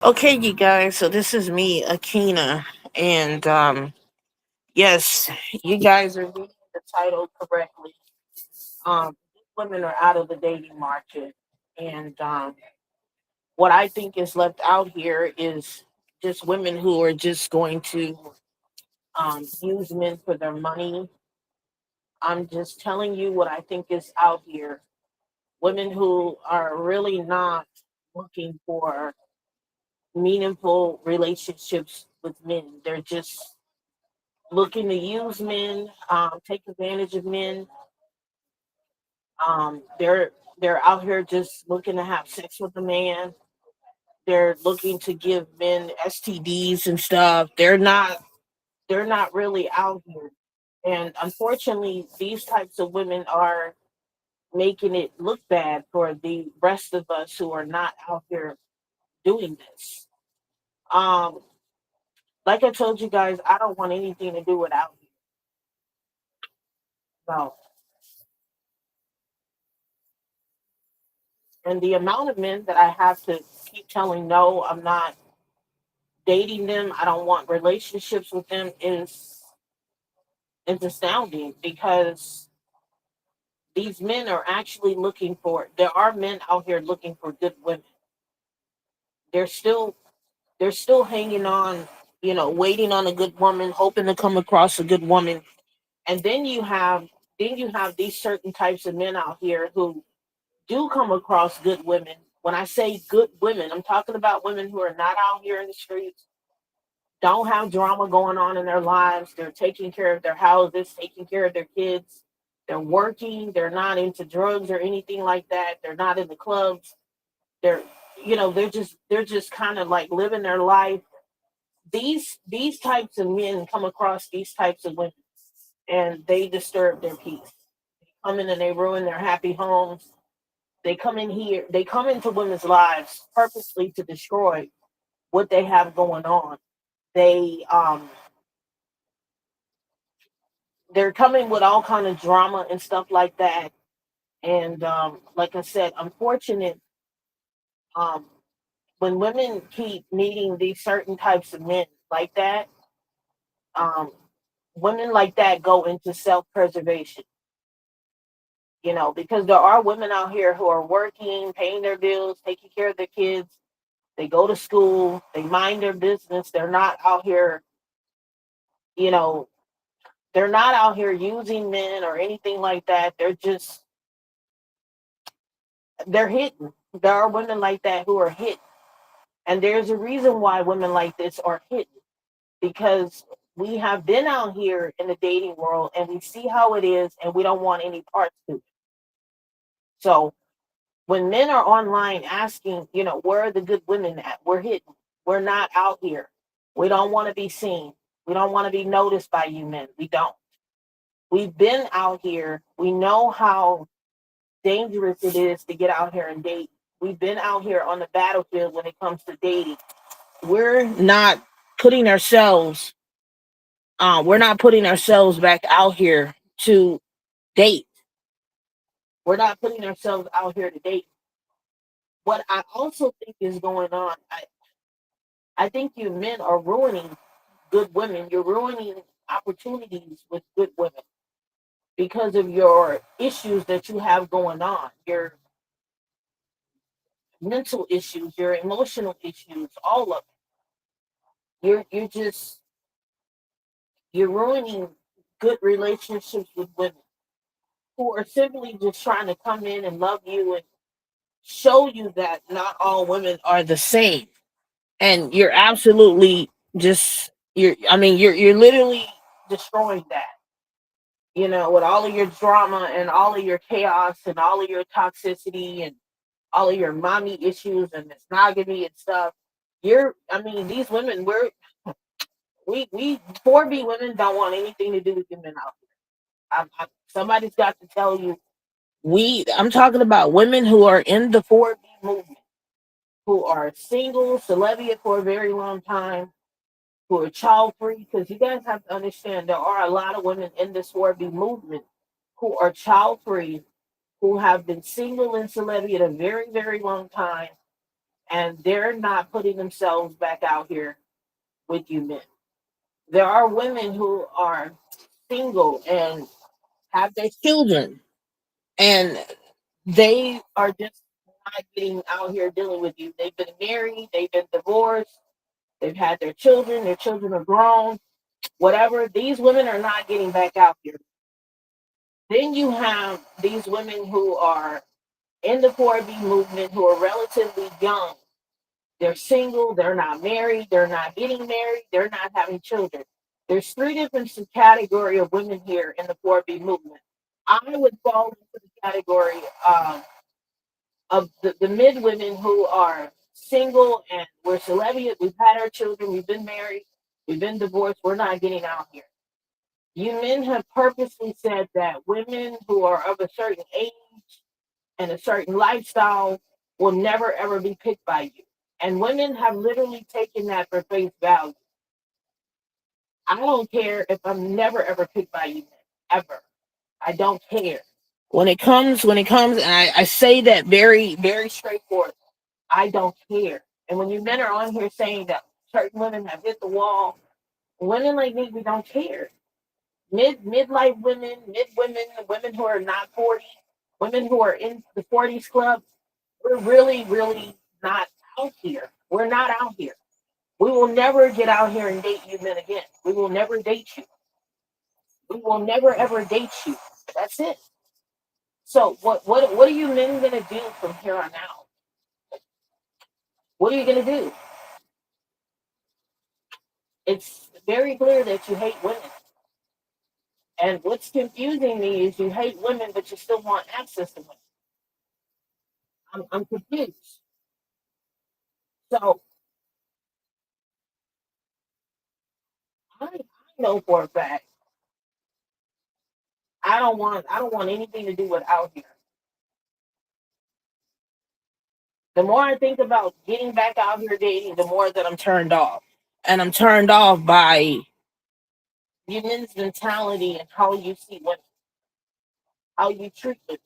Okay, you guys, so this is me, Akina, and yes, you guys are reading the title correctly. Women are out of the dating market, and what I think is left out here is just women who are just going to use men for their money. I'm just telling you what I think is out here. Women who are really not looking for meaningful relationships with men. They're just looking to use men, take advantage of men. They're out here just looking to have sex with a man. They're looking to give men STDs and stuff. They're not really out here. And unfortunately, these types of women are making it look bad for the rest of us who are not out here doing this. Um, like I told you guys, I don't want anything to do with out here. No. And the amount of men that I have to keep telling no, I'm not dating them, I don't want relationships with them is astounding because these men are actually looking for there are men out here looking for good women. They're still they're still hanging on, waiting on a good woman, hoping to come across a good woman. And then you have these certain types of men out here who do come across good women. When I say good women, I'm talking about women who are not out here in the streets, don't have drama going on in their lives. They're taking care of their houses, taking care of their kids. They're working. They're not into drugs or anything like that. They're not in the clubs. They're, they're just kind of like living their life. These types of men come across these types of women, and they disturb their peace. They come in and they ruin their happy homes. They come in here. They come into women's lives purposely to destroy what they have going on. They they're coming with all kind of drama and stuff like that. And like I said, unfortunate, um, when women keep meeting these certain types of men like that, um, women like that go into self-preservation. Because there are women out here who are working, paying their bills, taking care of their kids. They go to school, they mind their business. You know, they're not out here using men or anything like that. They're hidden. There are women like that who are hidden. And there's a reason why women like this are hidden because we have been out here in the dating world and we see how it is and we don't want any parts to it. So when men are online asking, where are the good women at? We're hidden. We're not out here. We don't want to be seen. We don't want to be noticed by you men. We don't. We've been out here. We know how dangerous it is to get out here and date. We've been out here on the battlefield when it comes to dating. We're not putting ourselves we're not putting ourselves back out here to date. We're not putting ourselves out here to date. What I also think is going on, I think you men are ruining good women. You're ruining opportunities with good women because of your issues that you have going on. Your mental issues, your emotional issues, all of it. You're ruining good relationships with women who are simply just trying to come in and love you and show you that not all women are the same. And you're absolutely just you're literally destroying that. With all of your drama and all of your chaos and all of your toxicity and all of your mommy issues and monogamy and stuff. These women, we 4B women don't want anything to do with women out here. Somebody's got to tell you. I'm talking about women who are in the 4B movement, who are single, celibate for a very long time, who are child free. Because you guys have to understand, there are a lot of women in this 4B movement who are child free, who have been single and celibate a very, very long time, and they're not putting themselves back out here with you men. There are women who are single and have their children, and they are just not getting out here dealing with you. They've been married, they've been divorced, they've had their children are grown, whatever. These women are not getting back out here. Then you have these women who are in the 4B movement who are relatively young. They're single, they're not married, they're not getting married, they're not having children. There's three different category of women here in the 4B movement. I would fall into the category of the mid women who are single and we're celibate. We've had our children, we've been married, we've been divorced, we're not getting out here. You men have purposely said that women who are of a certain age and a certain lifestyle will never ever be picked by you. And women have literally taken that for face value. I don't care if I'm never ever picked by you, ever. I don't care. When it comes, and I say that very, very straightforward. I don't care. And when you men are on here saying that certain women have hit the wall, women like me, we don't care. Midlife women, mid women, women who are not 40, women who are in the 40s club, we're really, really not out here. We're not out here. We will never get out here and date you men again. We will never date you. We will never ever date you. That's it. So what are you men gonna do from here on out? What are you gonna do? It's very clear that you hate women. And what's confusing me is you hate women, but you still want access to women. I'm confused. So I know for a fact I don't want anything to do with out here. The more I think about getting back out here dating, the more that I'm turned off. And I'm turned off by women's mentality and how you see women, how you treat them.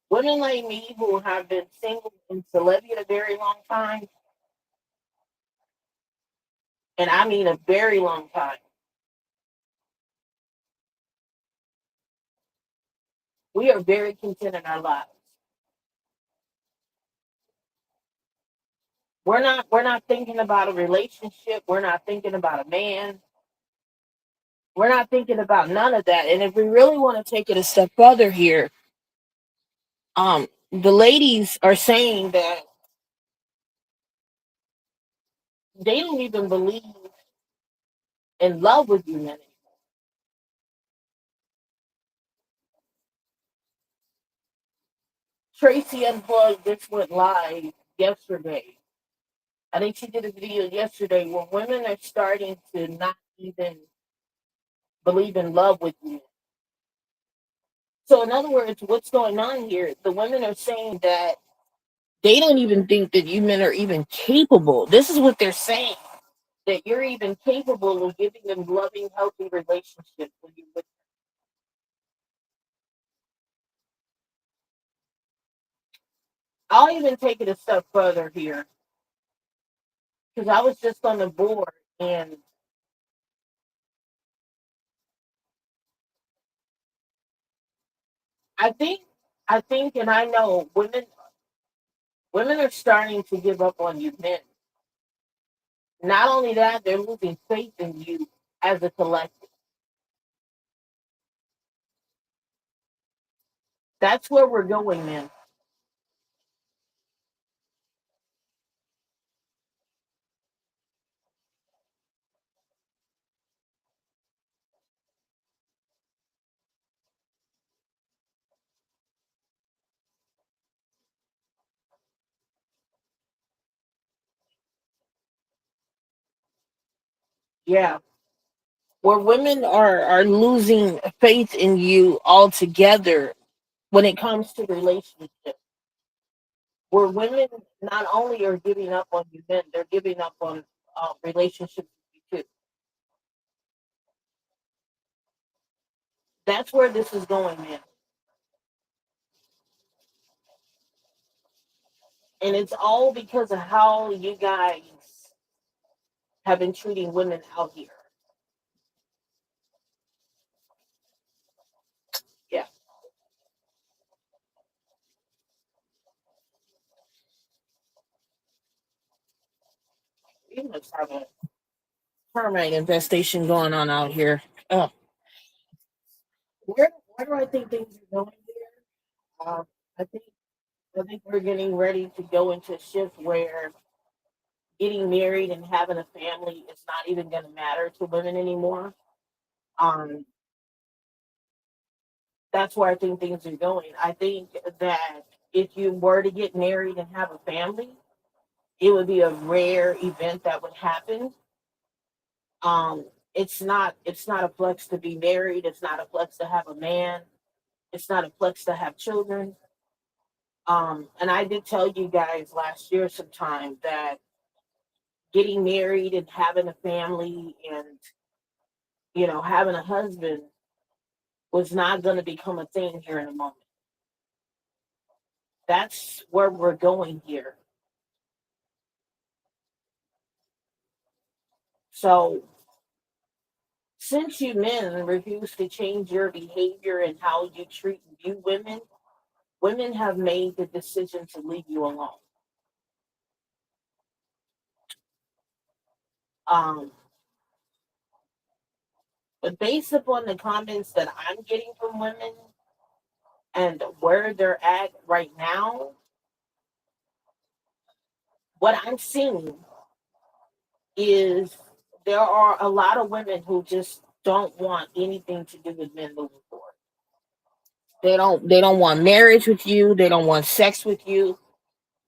Women like me who have been single and celibate a very long time, and I mean a very long time, we are very content in our lives. We're not thinking about a relationship. We're not thinking about a man. We're not thinking about none of that. And if we really want to take it a step further here, the ladies are saying that they don't even believe in love with you men. Tracy Unplugged just went live yesterday. I think she did a video yesterday where women are starting to not even believe in love with you. So, in other words, what's going on here? The women are saying that they don't even think that you men are even capable. This is what they're saying, that you're even capable of giving them loving, healthy relationships when you with. I'll even take it a step further here because I was just on the board, and I think, I think, and I know women are starting to give up on you men. Not only that, they're losing faith in you as a collective. That's where we're going, man. Yeah, where women are losing faith in you altogether when it comes to relationships. Where women not only are giving up on you men, they're giving up on relationships with you too. That's where this is going, man. And it's all because of how you guys have been treating women out here. Yeah. We must have a termite infestation going on out here. Oh, where do I think things are going here? I think I think we're getting ready to go into a shift where getting married and having a family is not even going to matter to women anymore. Um, that's where I think things are going. I think that if you were to get married and have a family, it would be a rare event that would happen. Um, it's not a flex to be married. It's not a flex to have a man. It's not a flex to have children. And I did tell you guys last year sometime that getting married and having a family and having a husband was not going to become a thing here in a moment. That's where we're going here. So since you men refuse to change your behavior and how you treat and view women, women have made the decision to leave you alone. Um, but based upon the comments that I'm getting from women and where they're at right now, what I'm seeing is there are a lot of women who just don't want anything to do with men moving forward. They don't want marriage with you, they don't want sex with you,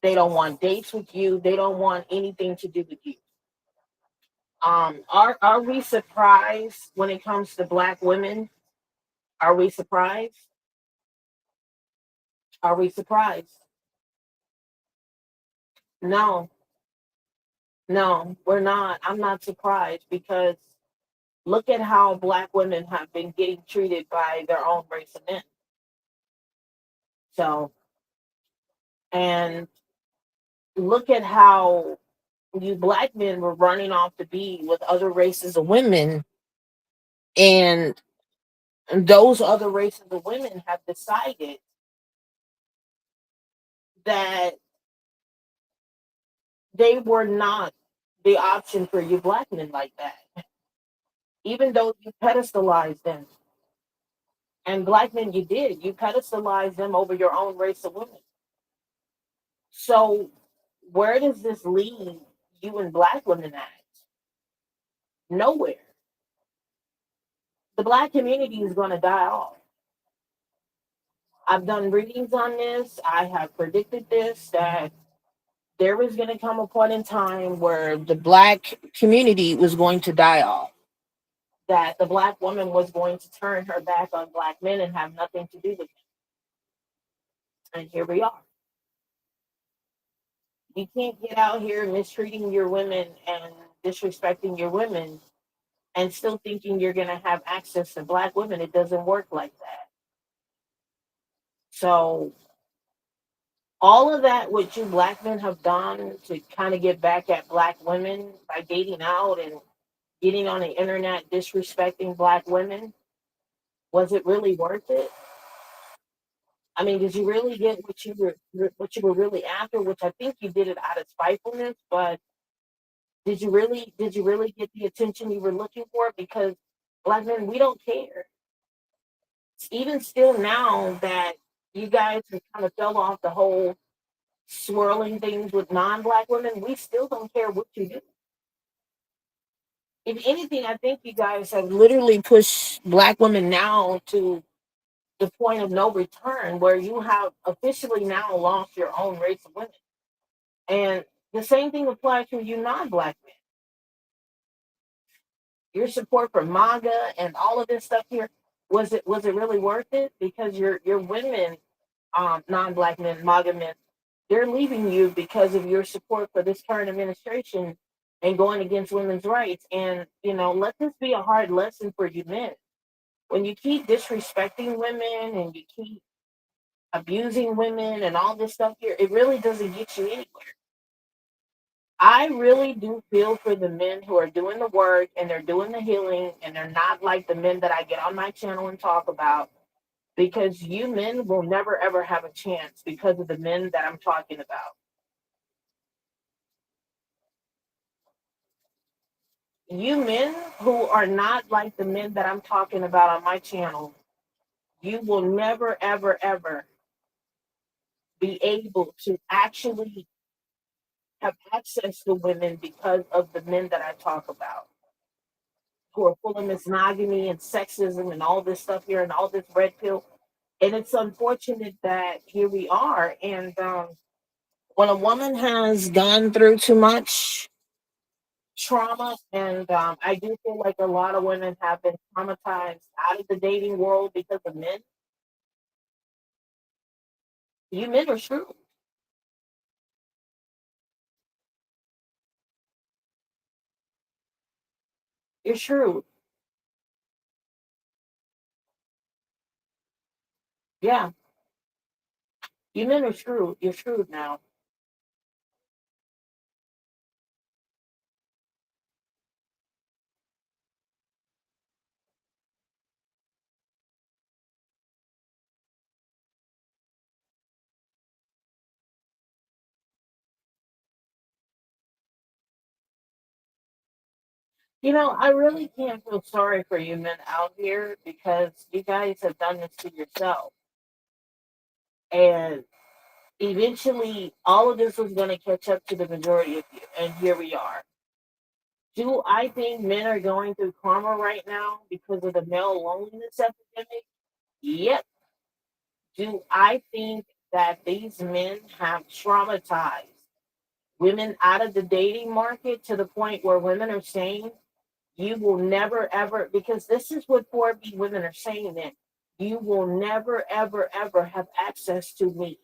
they don't want dates with you, they don't want anything to do with you. Are we surprised when it comes to black women? Are we surprised? Are we surprised? No, no, we're not. I'm not surprised because look at how black women have been getting treated by their own race of men. So, and look at how you black men were running off to be with other races of women, and those other races of women have decided that they were not the option for you black men like that, even though you pedestalized them. And black men, you pedestalized them over your own race of women. So, where does this leave you and black women at? Nowhere. The black community is going to die off. I've done readings on this. I have predicted this that there was going to come a point in time where the black community was going to die off. That the black woman was going to turn her back on black men and have nothing to do with them. And here we are. You can't get out here mistreating your women and disrespecting your women and still thinking you're going to have access to black women. It doesn't work like that. So all of that what you black men have done to kind of get back at black women by dating out and getting on the internet disrespecting black women, was it really worth it? I mean, did you really get what you were really after? Which I think you did it out of spitefulness, but did you really get the attention you were looking for? Because black men, we don't care. Even still now that you guys have kind of fell off the whole swirling things with non-black women, we still don't care what you do. If anything, I think you guys have literally pushed black women now to the point of no return, where you have officially now lost your own race of women. And the same thing applies to you non-black men. Your support for MAGA and all of this stuff here, was it really worth it? Because your women, non-black men, MAGA men, they're leaving you because of your support for this current administration and going against women's rights. And let this be a hard lesson for you men. When you keep disrespecting women and you keep abusing women and all this stuff here, it really doesn't get you anywhere. I really do feel for the men who are doing the work and they're doing the healing and they're not like the men that I get on my channel and talk about, because you men will never ever have a chance because of the men that I'm talking about. You men who are not like the men that I'm talking about on my channel, you will never ever ever be able to actually have access to women because of the men that I talk about, who are full of misogyny and sexism and all this stuff here and all this red pill. And it's unfortunate that here we are. And when a woman has gone through too much trauma, and I do feel like a lot of women have been traumatized out of the dating world because of men. You men are screwed. You're screwed. Yeah, you men are screwed. You're screwed now. You know, I really can't feel sorry for you men out here because you guys have done this to yourself. And eventually, all of this was going to catch up to the majority of you. And here we are. Do I think men are going through karma right now because of the male loneliness epidemic? Yep. Do I think that these men have traumatized women out of the dating market to the point where women are saying, you will never ever, because this is what 4B women are saying then, you will never ever ever have access to me.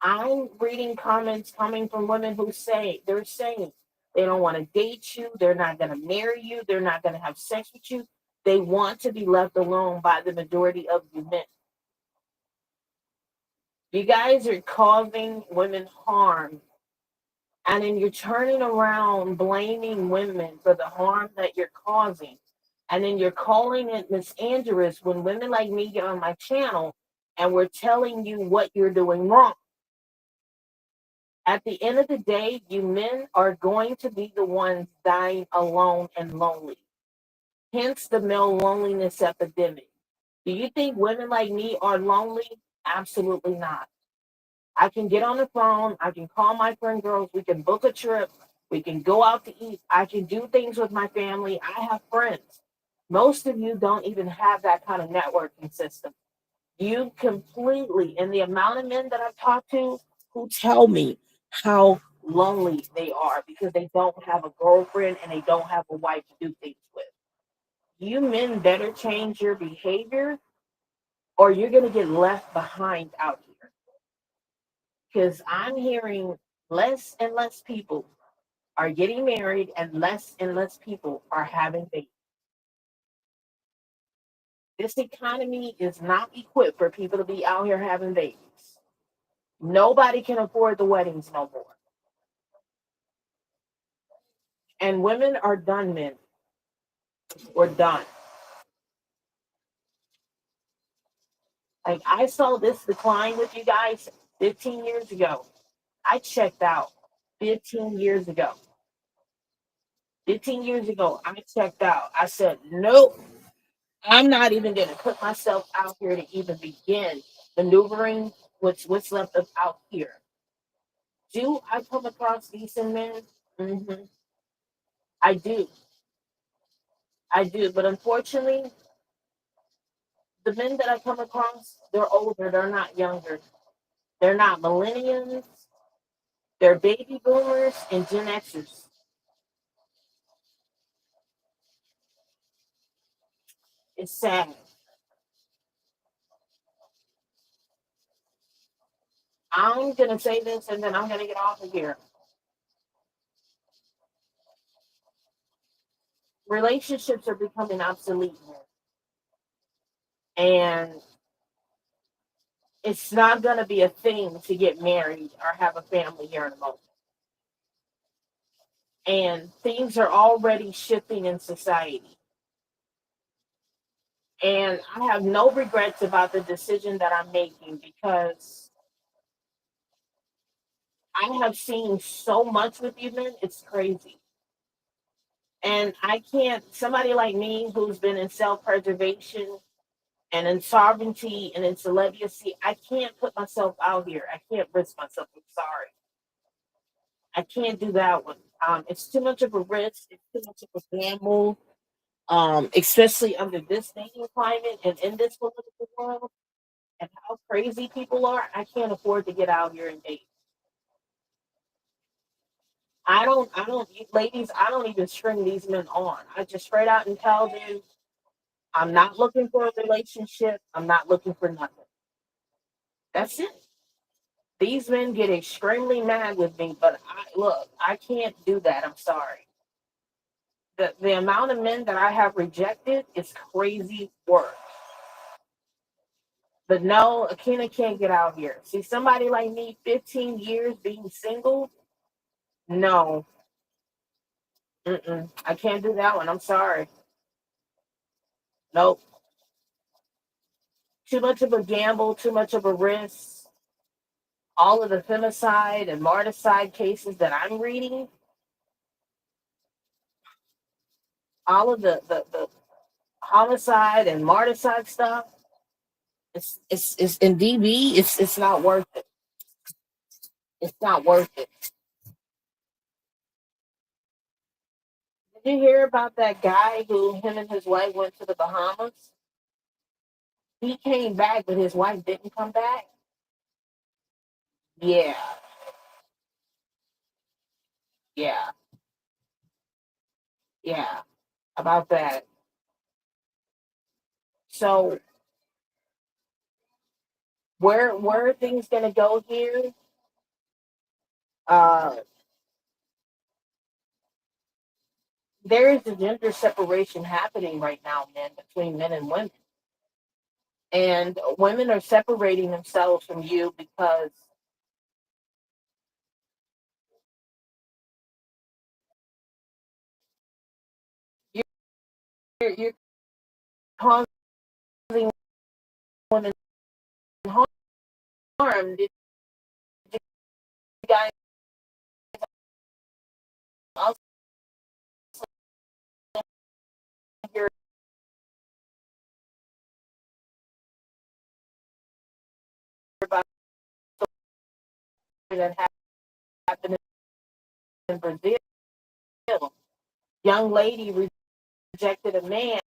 I'm reading comments coming from women who say, they're saying they don't want to date you, they're not going to marry you, they're not going to have sex with you. They want to be left alone by the majority of you men. You guys are causing women harm, and then you're turning around blaming women for the harm that you're causing. And then you're calling it misandrous when women like me get on my channel and we're telling you what you're doing wrong. At the end of the day, you men are going to be the ones dying alone and lonely. Hence the male loneliness epidemic. Do you think women like me are lonely? Absolutely not. I can get on the phone. I can call my friend girls. We can book a trip. We can go out to eat. I can do things with my family. I have friends. Most of you don't even have that kind of networking system. You completely, and the amount of men that I've talked to who tell me how lonely they are because they don't have a girlfriend and they don't have a wife to do things with. You men better change your behavior or you're going to get left behind out here. Because I'm hearing less and less people are getting married and less people are having babies. This economy is not equipped for people to be out here having babies. Nobody can afford the weddings no more. And women are done, men. We're done. Like I saw this decline with you guys 15 years ago. I checked out 15 years ago. 15 years ago, I checked out. I said, nope, I'm not even going to put myself out here to even begin maneuvering what's left of out here. Do I come across decent men? Hmm. I do. I do. But unfortunately, the men that I come across, they're older. They're not younger. They're not millennials. They're baby boomers and Gen Xers. It's sad. I'm going to say this and then I'm going to get off of here. Relationships are becoming obsolete. And It's not going to be a thing to get married or have a family here in a moment. And things are already shifting in society. And I have no regrets about the decision that I'm making because I have seen so much with you men. It's crazy. And I can't, somebody like me who's been in self preservation and in sovereignty and in celibacy, I can't put myself out here. I can't risk myself. I'm sorry. I can't do that one. It's too much of a risk. It's too much of a gamble. Especially under this dating climate and in this political world and how crazy people are. I can't afford to get out here and date. Ladies, I don't even string these men on. I just straight out and tell them I'm not looking for a relationship. I'm not looking for nothing. That's it. These men get extremely mad with me, but I can't do that. I'm sorry. The amount of men that I have rejected is crazy work. But no, Akina can't get out here. See, somebody like me, 15 years being single, no, I can't do that one. I'm sorry. Nope. Too much of a gamble, too much of a risk. All of the femicide and marticide cases that I'm reading, all of the homicide and marticide stuff, it's in DB, it's not worth it. It's not worth it. Did you hear about that guy who him and his wife went to the Bahamas? He came back, but his wife didn't come back. Yeah, yeah, yeah. About that. So where are things gonna go here? Uh, there is a gender separation happening right now, men, between men and women. And women are separating themselves from you because you're causing women harm. Did you guys also hear about that happened in Brazil? Young lady rejected a man,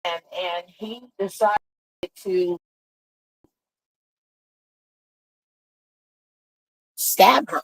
and he decided to stab her.